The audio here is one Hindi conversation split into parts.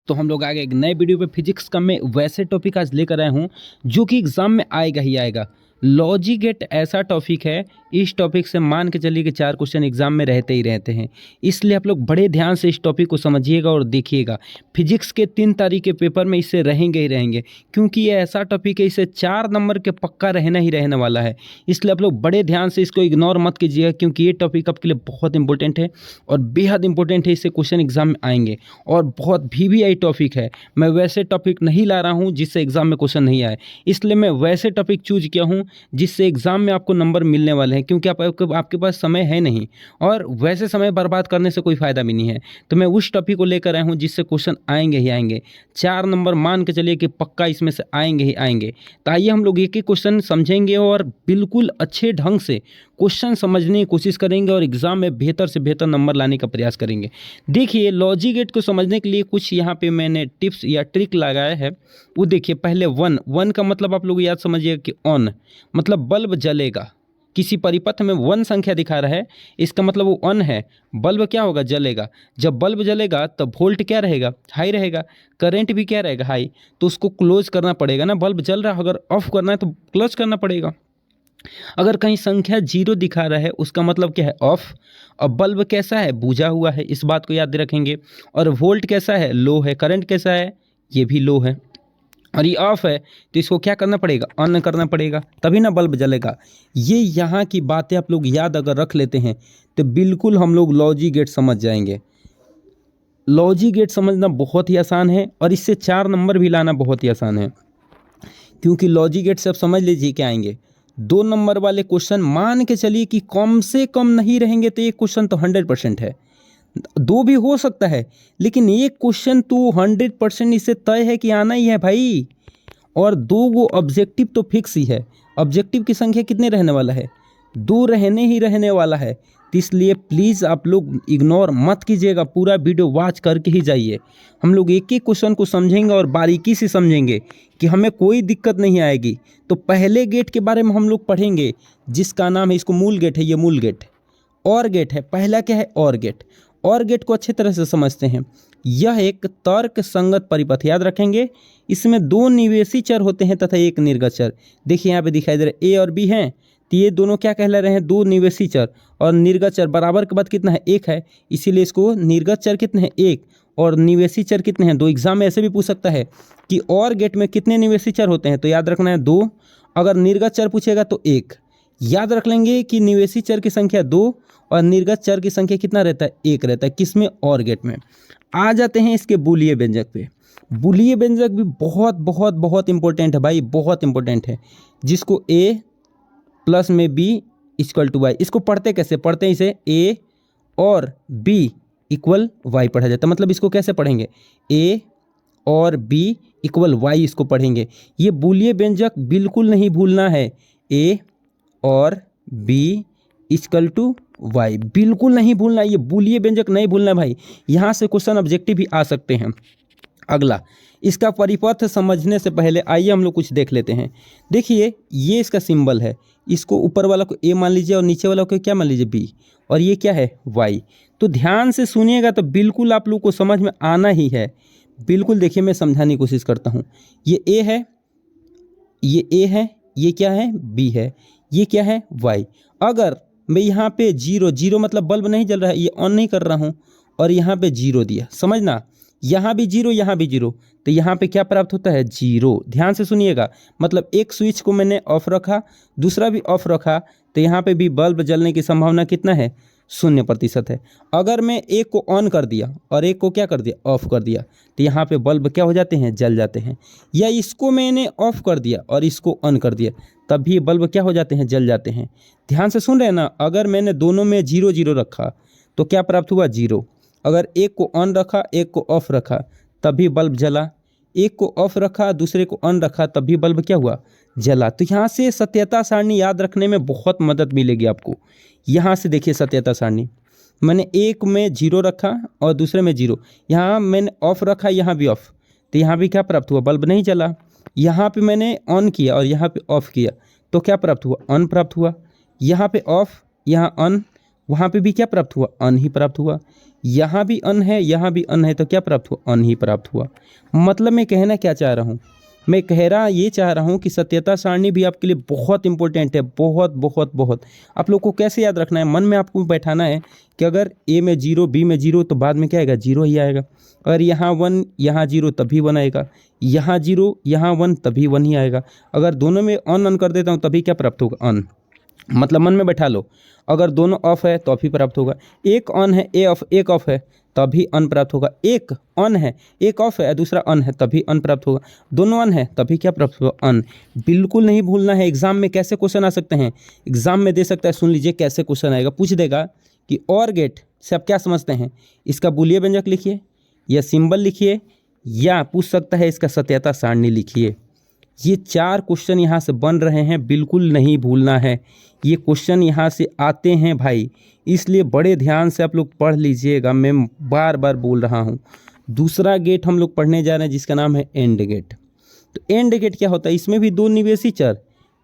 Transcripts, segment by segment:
तो हम लोग आगे एक नए वीडियो पे फिजिक्स का मैं वैसे टॉपिक आज लेकर आया हूँ जो कि एग्जाम में आएगा ही आएगा। लॉजिक ऐसा टॉपिक है, इस टॉपिक से मान के चलिए कि 4 क्वेश्चन एग्जाम में रहते ही रहते हैं। इसलिए आप लोग बड़े ध्यान से इस टॉपिक को समझिएगा और देखिएगा। फिजिक्स के 3 तारीख के पेपर में इससे रहेंगे ही रहेंगे, क्योंकि ये ऐसा टॉपिक है, इसे 4 नंबर के पक्का रहना ही रहने वाला है। इसलिए आप लोग बड़े ध्यान से इसको इग्नोर मत कीजिएगा, क्योंकि ये टॉपिक आपके लिए बहुत इंपॉर्टेंट है और बेहद इंपॉर्टेंट है। इससे क्वेश्चन एग्जाम में आएंगे और बहुत VVI टॉपिक है। मैं वैसे टॉपिक नहीं ला रहा हूँ जिससे एग्जाम में क्वेश्चन नहीं आए, इसलिए मैं वैसे टॉपिक चूज किया हूँ जिससे एग्जाम में आपको नंबर मिलने वाले हैं, क्योंकि आपके पास समय है नहीं और वैसे समय बर्बाद करने से कोई फ़ायदा भी नहीं है। तो मैं उस टॉपिक को लेकर आया हूँ जिससे क्वेश्चन आएंगे ही आएंगे। 4 नंबर मान के चलिए कि पक्का इसमें से आएंगे ही आएंगे। तो आइए हम लोग एक एक क्वेश्चन समझेंगे और बिल्कुल अच्छे ढंग से क्वेश्चन समझने की कोशिश करेंगे और एग्जाम में बेहतर से बेहतर नंबर लाने का प्रयास करेंगे। देखिए, लॉजिक गेट को समझने के लिए कुछ यहाँ पे मैंने टिप्स या ट्रिक लगाया है। वो देखिए, पहले वन का मतलब आप लोग याद समझिएगा कि ऑन मतलब बल्ब जलेगा। किसी परिपथ में 1 संख्या दिखा रहा है, इसका मतलब वो ऑन है। बल्ब क्या होगा? जलेगा। जब बल्ब जलेगा तब वोल्ट क्या रहेगा? हाई रहेगा। करंट भी क्या रहेगा? हाई। तो उसको क्लोज करना पड़ेगा ना। बल्ब जल रहा है, अगर ऑफ करना है तो क्लोज करना पड़ेगा। अगर कहीं संख्या 0 दिखा रहा है, उसका मतलब क्या है? ऑफ। और बल्ब कैसा है? बुझा हुआ है, इस बात को याद रखेंगे। और वोल्ट कैसा है? लो है। करंट कैसा है? ये भी लो है। और ये ऑफ है, तो इसको क्या करना पड़ेगा? ऑन करना पड़ेगा, तभी ना बल्ब जलेगा। ये यहाँ की बातें आप लोग याद अगर रख लेते हैं तो बिल्कुल हम लोग लॉजिक गेट समझ जाएंगे। लॉजिक गेट समझना बहुत ही आसान है और इससे 4 नंबर भी लाना बहुत ही आसान है, क्योंकि लॉजिक गेट से आप समझ लीजिए क्या आएंगे। 2 नंबर वाले क्वेश्चन मान के चलिए कि कम से कम नहीं रहेंगे तो एक क्वेश्चन तो 100% है। 2 भी हो सकता है, लेकिन एक क्वेश्चन तो 100% इससे तय है कि आना ही है भाई। और 2 वो ऑब्जेक्टिव तो फिक्स ही है। ऑब्जेक्टिव की संख्या कितने रहने वाला है? 2 रहने ही रहने वाला है। तो इसलिए प्लीज़ आप लोग इग्नोर मत कीजिएगा, पूरा वीडियो वॉच करके ही जाइए। हम लोग एक एक क्वेश्चन को समझेंगे और बारीकी से समझेंगे कि हमें कोई दिक्कत नहीं आएगी। तो पहले गेट के बारे में हम लोग पढ़ेंगे, जिसका नाम है, इसको मूल गेट है, ये मूल गेट। और गेट है, पहला क्या है? Or gate. और गेट को अच्छे तरह से समझते हैं। यह एक तर्क संगत परिपथ, याद रखेंगे। इसमें 2 निवेशी चर होते हैं तथा 1 निर्गत चर। देखिए यहाँ पे दिखाई दे रहा है A और B हैं, तो ये दोनों क्या कहला रहे हैं? 2 निवेशी चर। और निर्गत चर बराबर के बाद कितना है? 1 है, इसीलिए इसको निर्गत चर कितने हैं? 1। और निवेशी चर कितने हैं? 2। एग्जाम में ऐसे भी पूछ सकता है कि और गेट में कितने निवेशी चर होते हैं, तो याद रखना है 2। अगर निर्गत चर पूछेगा तो 1। याद रख लेंगे कि निवेशी चर की संख्या 2 और निर्गत चर की संख्या कितना रहता है? 1 रहता है। किसमें? और गेट में। आ जाते हैं इसके बूलिये व्यंजक पे। बूलिये व्यंजक भी बहुत बहुत बहुत इंपॉर्टेंट है भाई, बहुत इंपॉर्टेंट है। जिसको a प्लस में b इक्वल टू वाई, इसको पढ़ते कैसे? पढ़ते हैं इसे a और b इक्वल वाई पढ़ा जाता है। मतलब इसको कैसे पढ़ेंगे? a और b इक्वल वाई, इसको पढ़ेंगे। ये बूलिये व्यंजक बिल्कुल नहीं भूलना है। a और b इक्वल टू वाई बिल्कुल नहीं भूलना, ये बूलिये व्यंजक नहीं भूलना भाई। यहाँ से क्वेश्चन ऑब्जेक्टिव भी आ सकते हैं। अगला, इसका परिपथ समझने से पहले आइए हम लोग कुछ देख लेते हैं। देखिए, ये इसका सिंबल है। इसको ऊपर वाला को a मान लीजिए और नीचे वाला को क्या मान लीजिए? b। और ये क्या है? y। तो ध्यान से सुनिएगा तो बिल्कुल आप लोग को समझ में आना ही है। बिल्कुल देखिए, मैं समझाने की कोशिश करता हूँ। ये a है, ये a है, ये क्या है? b है, ये क्या है? y। अगर मैं यहाँ पे 0 मतलब बल्ब नहीं जल रहा है, ये ऑन नहीं कर रहा हूँ, और यहाँ पे 0 दिया, समझना। यहाँ भी 0, यहाँ भी 0, तो यहाँ पे क्या प्राप्त होता है? 0। ध्यान से सुनिएगा, मतलब एक स्विच को मैंने ऑफ रखा, दूसरा भी ऑफ रखा, तो यहाँ पे भी बल्ब जलने की संभावना कितना है? 0% है। अगर मैं एक को ऑन कर दिया और एक को क्या कर दिया? ऑफ कर दिया, तो यहाँ पे बल्ब क्या हो जाते हैं? जल जाते हैं। या इसको मैंने ऑफ कर दिया और इसको ऑन कर दिया, तब भी बल्ब क्या हो जाते हैं? जल जाते हैं। ध्यान से सुन रहे हैं ना? अगर मैंने दोनों में 0 रखा तो क्या प्राप्त हुआ? 0। अगर एक को ऑन रखा, एक को ऑफ रखा, तब भी बल्ब जला। एक को ऑफ रखा, दूसरे को ऑन रखा, तब भी बल्ब क्या हुआ? जला। तो यहाँ से सत्यता सारणी याद रखने में बहुत मदद मिलेगी आपको। यहाँ से देखिए सत्यता सारणी, मैंने एक में 0 रखा और दूसरे में 0, यहाँ मैंने ऑफ रखा, यहाँ भी ऑफ, तो यहाँ भी क्या प्राप्त हुआ? बल्ब नहीं जला। यहाँ पे मैंने ऑन किया और यहाँ पे ऑफ किया, तो क्या प्राप्त हुआ? ऑन प्राप्त हुआ। यहाँ पे ऑफ, यहाँ ऑन, वहाँ पे भी क्या प्राप्त हुआ, अन ही प्राप्त हुआ। यहाँ भी अन है, यहाँ भी अन है, तो क्या प्राप्त हुआ, अन ही प्राप्त हुआ। मतलब मैं कहना क्या चाह रहा हूँ, मैं ये चाह रहा हूँ कि सत्यता सारणी भी आपके लिए बहुत इंपॉर्टेंट है, बहुत बहुत बहुत। आप लोग को कैसे याद रखना है, मन में आपको बैठाना है कि अगर ए में 0 बी में 0 तो बाद में क्या आएगा, 0 ही आएगा। अगर यहाँ 1 यहाँ 0 तभी 1 आएगा, यहाँ 0 यहाँ 1 तभी 1 ही आएगा। अगर दोनों में अन कर देता हूँ तभी क्या प्राप्त होगा, अन। मतलब मन में बैठा लो, अगर दोनों ऑफ है तो अभी प्राप्त होगा। एक ऑन है एक ऑफ है तभी अन प्राप्त होगा। एक ऑन है एक ऑफ है दूसरा अन है तभी अन प्राप्त होगा। दोनों अन है तभी क्या प्राप्त होगा, अन। बिल्कुल नहीं भूलना है। एग्जाम में कैसे क्वेश्चन आ सकते हैं, एग्जाम में दे सकता है, सुन लीजिए कैसे क्वेश्चन आएगा। पूछ देगा कि और गेट से आप क्या समझते हैं, इसका बूलियन व्यंजक लिखिए या सिंबल लिखिए, या पूछ सकता है इसका सत्यता सारणी लिखिए। ये 4 क्वेश्चन यहाँ से बन रहे हैं, बिल्कुल नहीं भूलना है। ये क्वेश्चन यहाँ से आते हैं भाई, इसलिए बड़े ध्यान से आप लोग पढ़ लीजिएगा। मैं बार बार बोल रहा हूँ। दूसरा गेट हम लोग पढ़ने जा रहे हैं जिसका नाम है एंड गेट। तो एंड गेट क्या होता है, इसमें भी 2 निवेशी चर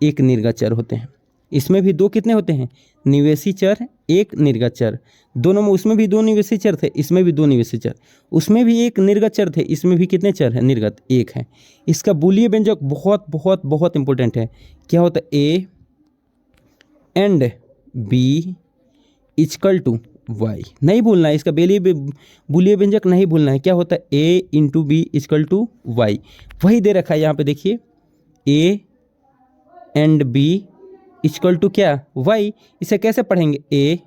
1 निर्गत चर होते हैं। इसमें भी 2 कितने होते हैं, निवेशी चर 1 निर्गत चर। दोनों में, उसमें भी 2 निवेशी चर थे, इसमें भी 2 निवेशी चर। उसमें भी 1 निर्गत चर थे, इसमें भी कितने चर हैं, निर्गत 1 है। इसका बूलियन व्यंजक बहुत बहुत बहुत इंपॉर्टेंट है। क्या होता है, a and B equal to y. नहीं भूलना है, इसका बूलियन व्यंजक नहीं भूलना है। क्या होता है, A into B equal to Y. वही दे रखा है यहाँ पे, देखिए A and B equal to क्या, वाई। इसे कैसे पढ़ेंगे, ए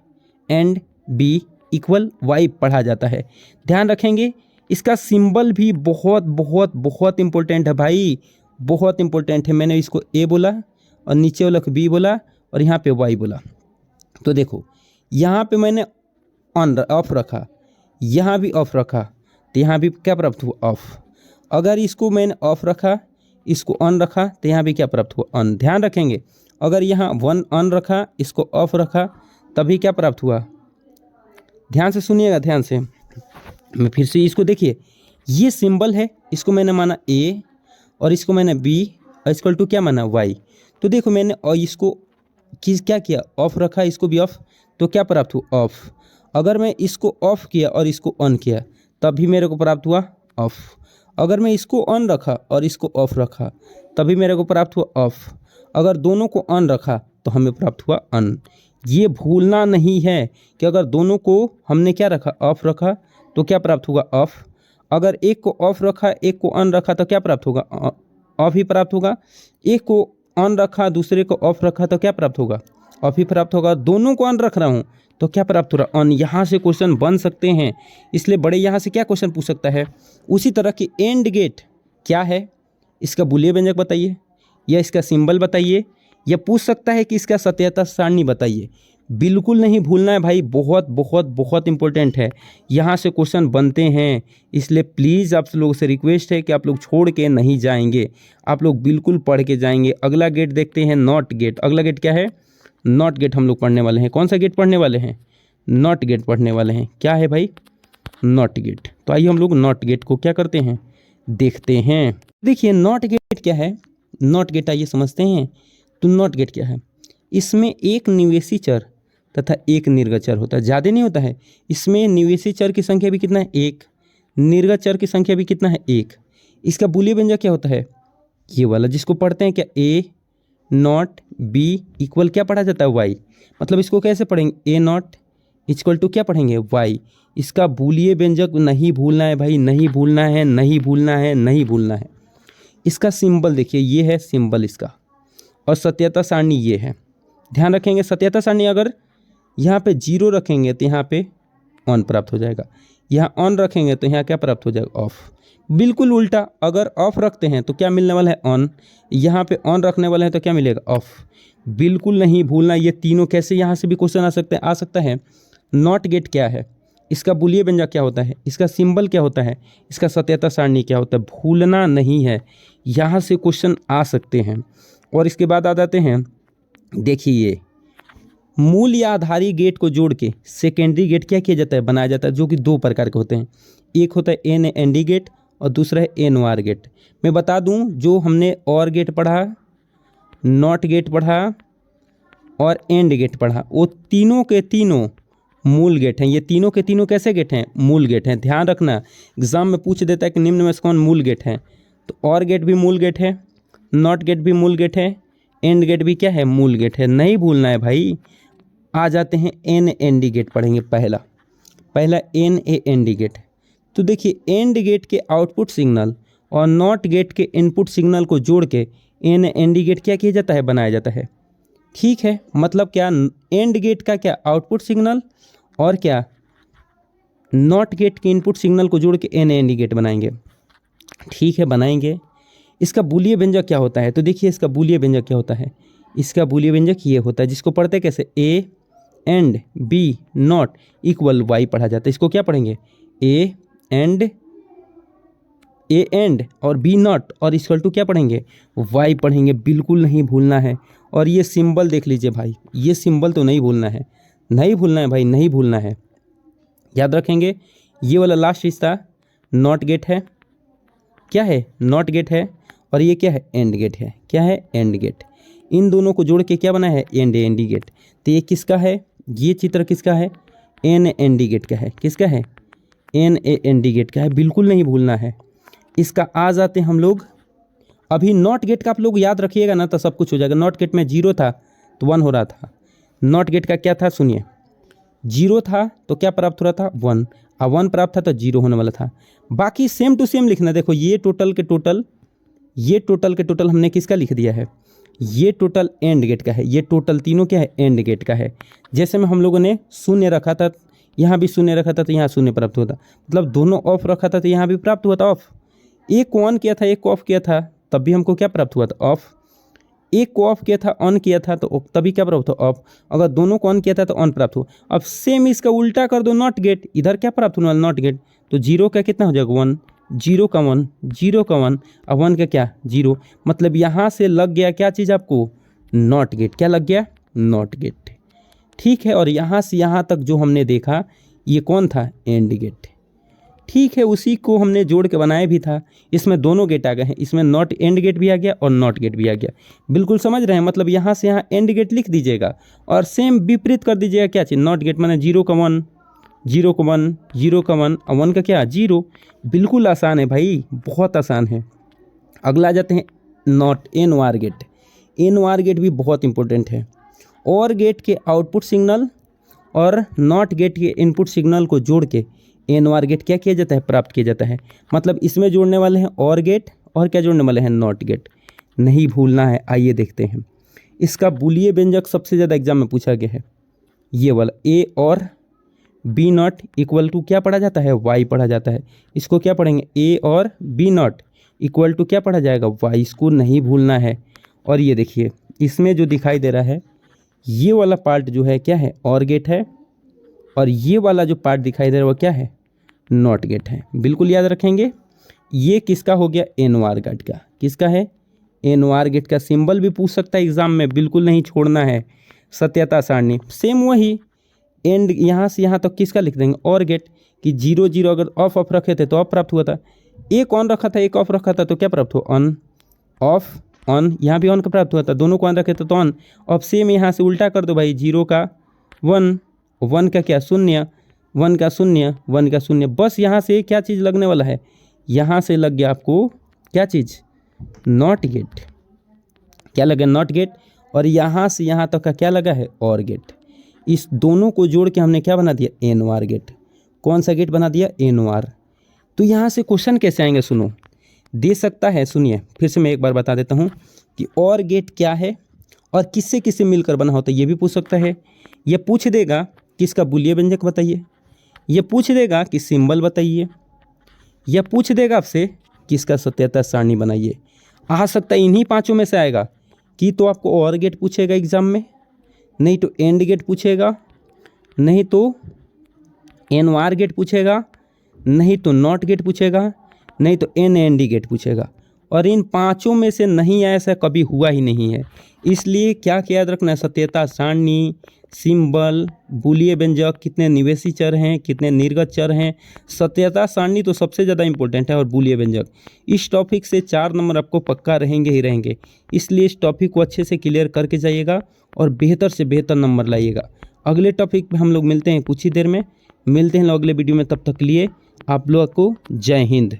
एंड बी इक्वल वाई पढ़ा जाता है। ध्यान रखेंगे, इसका सिंबल भी बहुत बहुत बहुत इंपॉर्टेंट है भाई, बहुत इंपॉर्टेंट है। मैंने इसको ए बोला और नीचे वाला को बी बोला और यहाँ पे वाई बोला। तो देखो यहाँ पे मैंने ऑन ऑफ रखा, यहाँ भी ऑफ रखा, तो यहाँ भी क्या प्राप्त हुआ, ऑफ। अगर इसको मैंने ऑफ रखा, इसको ऑन रखा, तो यहाँ भी क्या प्राप्त हुआ, ऑन। ध्यान रखेंगे, अगर यहाँ 1 ऑन रखा, इसको ऑफ रखा, तभी क्या प्राप्त हुआ। ध्यान से सुनिएगा, ध्यान से। मैं फिर से इसको देखिए, ये सिंबल है, इसको मैंने माना ए और इसको मैंने बी और इक्वल टू क्या माना, वाई। तो देखो मैंने और इसको क्या किया, ऑफ रखा, इसको भी ऑफ, तो क्या प्राप्त हुआ, ऑफ। अगर मैं इसको ऑफ किया और इसको ऑन किया तभी मेरे को प्राप्त हुआ, ऑफ। अगर मैं इसको ऑन रखा और इसको ऑफ रखा तभी मेरे को प्राप्त हुआ, ऑफ। अगर दोनों को ऑन रखा तो हमें प्राप्त हुआ, ऑन। ये भूलना नहीं है कि अगर दोनों को हमने क्या रखा, ऑफ रखा, तो क्या प्राप्त होगा, ऑफ। अगर एक को ऑफ रखा एक को ऑन रखा तो क्या प्राप्त होगा, ऑफ ही प्राप्त होगा। एक को ऑन रखा दूसरे को ऑफ रखा तो क्या प्राप्त होगा, ऑफ ही प्राप्त होगा। दोनों को ऑन रख रहा हूँ तो क्या प्राप्त हो रहा, ऑन। यहाँ से क्वेश्चन बन सकते हैं, इसलिए बड़े यहाँ से क्या क्वेश्चन पूछ सकता है। उसी तरह की एंड गेट क्या है, इसका बूलियन व्यंजक बताइए या इसका सिंबल बताइए, या पूछ सकता है कि इसका सत्यता सारणी बताइए। बिल्कुल नहीं भूलना है भाई, बहुत बहुत बहुत इंपॉर्टेंट है। यहाँ से क्वेश्चन बनते हैं, इसलिए प्लीज़ आप लोगों से रिक्वेस्ट है कि आप लोग छोड़ के नहीं जाएंगे, आप लोग बिल्कुल पढ़ के जाएंगे। अगला गेट देखते हैं, नॉट गेट। अगला गेट क्या है, नॉट गेट हम लोग पढ़ने वाले हैं। कौन सा गेट पढ़ने वाले हैं, नॉट गेट पढ़ने वाले हैं। क्या है भाई, नॉट गेट। तो आइए हम लोग नॉट गेट को क्या करते हैं, देखते हैं। देखिए नॉट गेट क्या है, नॉट गेट आइए समझते हैं। तो नॉट गेट क्या है, इसमें 1 निवेशी चर तथा 1 निर्गत चर होता है, ज़्यादा नहीं होता है। इसमें निवेशी चर की संख्या भी कितना है, 1। निर्गत चर की संख्या भी कितना है, 1। इसका बूलियन व्यंजक क्या होता है, ये वाला जिसको पढ़ते हैं क्या, ए नॉट बी इक्वल क्या पढ़ा जाता है, वाई। मतलब इसको कैसे पढ़ेंगे, ए नॉट इक्वल टू क्या पढ़ेंगे, वाई। इसका बूलियन व्यंजक नहीं भूलना है भाई, नहीं भूलना है, नहीं भूलना है, नहीं भूलना है। इसका सिंबल देखिए, ये है सिंबल इसका, और सत्यता सारणी ये है। ध्यान रखेंगे, सत्यता सारणी अगर यहाँ पे 0 रखेंगे तो यहाँ पे ऑन प्राप्त हो जाएगा, यहाँ ऑन रखेंगे तो यहाँ क्या प्राप्त हो जाएगा, ऑफ। बिल्कुल उल्टा, अगर ऑफ रखते हैं तो क्या मिलने वाला है, ऑन। यहाँ पे ऑन रखने वाले हैं तो क्या मिलेगा, ऑफ। बिल्कुल नहीं भूलना। ये तीनों कैसे यहाँ से भी क्वेश्चन आ सकता है। नॉट गेट क्या है, इसका बूलियन व्यंजक क्या होता है, इसका सिंबल क्या होता है, इसका सत्यता सारणी क्या होता है, भूलना नहीं है। यहाँ से क्वेश्चन आ सकते हैं। और इसके बाद आ जाते हैं, देखिए मूल या आधारी गेट को जोड़ के सेकेंडरी गेट क्या किया जाता है, बनाया जाता है, जो कि 2 प्रकार के होते हैं। एक होता है एन एन डी गेट और दूसरा है एन वार गेट। मैं बता दूं, जो हमने और गेट पढ़ा, नॉट गेट पढ़ा, और एंड गेट पढ़ा, वो तीनों के तीनों मूल गेट हैं। ये तीनों के तीनों कैसे गेट हैं? मूल गेट हैं। ध्यान रखना, एग्जाम में पूछ देता है कि निम्न में से कौन मूल गेट है। तो और गेट भी मूल गेट है, नॉट गेट भी मूल गेट है, एंड गेट भी क्या है? मूल गेट है। नहीं भूलना है भाई। आ जाते हैं एन एन डी गेट पढ़ेंगे। पहला N A N D gate. तो देखिए, एंड गेट के आउटपुट सिग्नल और नॉट गेट के इनपुट सिग्नल को जोड़ के एन एन डी गेट क्या किया जाता है? बनाया जाता है। ठीक है, मतलब क्या? एंड गेट का क्या? आउटपुट सिग्नल और क्या? नॉट गेट के इनपुट सिग्नल को जोड़ के एन एन डी गेट बनाएंगे। ठीक है, बनाएंगे। इसका बूलियन व्यंजक क्या होता है? तो देखिए, इसका बूलियन व्यंजक क्या होता है? इसका बूलियन व्यंजक ये होता है, जिसको पढ़ते कैसे? A and b not equal Y पढ़ा जाता है। इसको क्या पढ़ेंगे? ए एंड और बी नॉट और इक्वल टू क्या पढ़ेंगे? वाई पढ़ेंगे। बिल्कुल नहीं भूलना है। और ये सिंबल देख लीजिए भाई, ये सिंबल तो नहीं भूलना है, नहीं भूलना है भाई, नहीं भूलना है। याद रखेंगे। ये वाला लास्ट हिस्सा नॉट गेट है। क्या है? नॉट गेट है। और ये क्या है? एंड गेट है। क्या है? And gate. इन दोनों को जोड़ के क्या बना है? And N D gate. तो ये किसका है? ये चित्र किसका है? एन एन डी गेट का है। किसका है? N A N D gate का है। बिल्कुल नहीं भूलना है। इसका आ जाते हैं हम लोग। अभी नॉट गेट का आप लोग याद रखिएगा ना, तो सब कुछ हो जाएगा। नॉट गेट में 0 था तो 1 हो रहा था। नॉट गेट का क्या था? सुनिए, 0 था तो क्या प्राप्त हो रहा था? 1। और 1 प्राप्त था तो 0 होने वाला था। बाकी सेम टू सेम लिखना। देखो, ये टोटल के टोटल हमने किसका लिख दिया है? ये टोटल एंड गेट का है। ये टोटल तीनों क्या है? एंड गेट का है। जैसे में हम लोगों ने शून्य रखा था, यहाँ भी शून्य रखा था तो यहाँ शून्य प्राप्त हुआ था। मतलब दोनों ऑफ रखा था तो यहाँ भी प्राप्त हुआ था ऑफ। एक को ऑन किया था, एक को ऑफ किया था, तब भी हमको क्या प्राप्त हुआ था? ऑफ। एक को ऑफ किया था, ऑन किया था तो तभी क्या प्राप्त हुआ? ऑफ। अगर दोनों को ऑन किया था तो ऑन प्राप्त हुआ। अब सेम इसका उल्टा कर दो, नॉट गेट। इधर क्या प्राप्त होने वाला? Not gate. तो 0 का कितना हो जाएगा? 1। 0 का 1, 0 का 1 और 1 का क्या? 0। मतलब यहाँ से लग गया क्या चीज़ आपको? Not gate. क्या लग गया? Not gate. ठीक है। और यहाँ से यहाँ तक जो हमने देखा, ये कौन था? And gate. ठीक है, उसी को हमने जोड़ के बनाया भी था। इसमें दोनों गेट आ गए हैं। इसमें नॉट एंड गेट भी आ गया और नॉट गेट भी आ गया। बिल्कुल समझ रहे हैं? मतलब यहाँ से यहाँ एंड गेट लिख दीजिएगा और सेम विपरीत कर दीजिएगा। क्या चीज़? Not gate. माने 0 का 1, 0 का 1, 0 का 1 और 1 का क्या? 0। बिल्कुल आसान है भाई, बहुत आसान है। अगला आ जाते हैं not N or gate. N or gate भी बहुत इंपॉर्टेंट है। और गेट के आउटपुट सिग्नल और नॉट गेट के इनपुट सिग्नल को जोड़ के एन वार गेट क्या किया जाता है? प्राप्त किया जाता है। मतलब इसमें जोड़ने वाले हैं और गेट और क्या जोड़ने वाले हैं? Not gate. नहीं भूलना है। आइए देखते हैं। इसका बूलियन व्यंजक सबसे ज़्यादा एग्जाम में पूछा गया है। ये वाला ए और बी नॉट इक्वल टू क्या पढ़ा जाता है? वाई पढ़ा जाता है। इसको क्या पढ़ेंगे? ए और बी नॉट इक्वल टू क्या पढ़ा जाएगा? वाई। इसको नहीं भूलना है। और ये देखिए, इसमें जो दिखाई दे रहा है, ये वाला पार्ट जो है क्या है? और गेट है। और ये वाला जो पार्ट दिखाई दे रहा है वो क्या है? नॉट गेट है। बिल्कुल याद रखेंगे। ये किसका हो गया? एन वार गेट का। किसका है? एन वार गेट का। सिंबल भी पूछ सकता है एग्जाम में, बिल्कुल नहीं छोड़ना है। सत्यता सारणी सेम वही। एंड यहाँ से यहाँ तक किसका लिख देंगे? और गेट। कि 0 0 अगर ऑफ ऑफ रखे थे तो ऑफ प्राप्त हुआ था। एक ऑन रखा था, एक ऑफ रखा था तो क्या प्राप्त हुआ? ऑन। Of on. यहाँ भी ऑन का प्राप्त हुआ था। दोनों को ऑन रखे थे तो ऑन। अब सेम यहाँ से उल्टा कर दो भाई। 0 का 1, 1 का क्या? 0, 1 का 0, 1 का 0। बस यहाँ से क्या चीज़ लगने वाला है? यहाँ से लग गया आपको क्या चीज़? Not gate. क्या लगा? Not gate. और यहाँ से यहाँ तक का क्या लगा है? Or gate. इस दोनों को जोड़ के हमने क्या बना दिया? N or gate. कौन सा गेट बना दिया? एन वार। तो यहाँ से क्वेश्चन कैसे आएंगे? सुनो, दे सकता है। सुनिए, फिर से मैं एक बार बता देता हूँ कि और गेट क्या है और किससे किससे मिलकर बना होता है, ये भी पूछ सकता है। ये पूछ देगा कि इसका बूलियन व्यंजक बताइए। ये पूछ देगा कि सिंबल बताइए। यह पूछ देगा आपसे कि इसका सत्यता सारणी बनाइए। आ सकता है इन्हीं पांचों में से आएगा। कि तो आपको और गेट पूछेगा एग्जाम में, नहीं तो एंड गेट पूछेगा, नहीं तो एन वार गेट पूछेगा, नहीं तो नॉट गेट पूछेगा, नहीं तो एन एन डी गेट पूछेगा। और इन पांचों में से नहीं आया, ऐसा कभी हुआ ही नहीं है। इसलिए क्या याद रखना है, सत्यता सारणी, सिंबल, बूलिय व्यंजक, कितने निवेशी चर हैं, कितने निर्गत चर हैं। सत्यता सारणी तो सबसे ज़्यादा इंपॉर्टेंट है और बूलिय व्यंजक। इस टॉपिक से 4 नंबर आपको पक्का रहेंगे ही रहेंगे। इसलिए इस टॉपिक को अच्छे से क्लियर करके जाइएगा और बेहतर से बेहतर नंबर लाइएगा। अगले टॉपिक पे हम लोग मिलते हैं कुछ ही देर में। मिलते हैं अगले वीडियो में, तब तक लिए आप लोग को जय हिंद।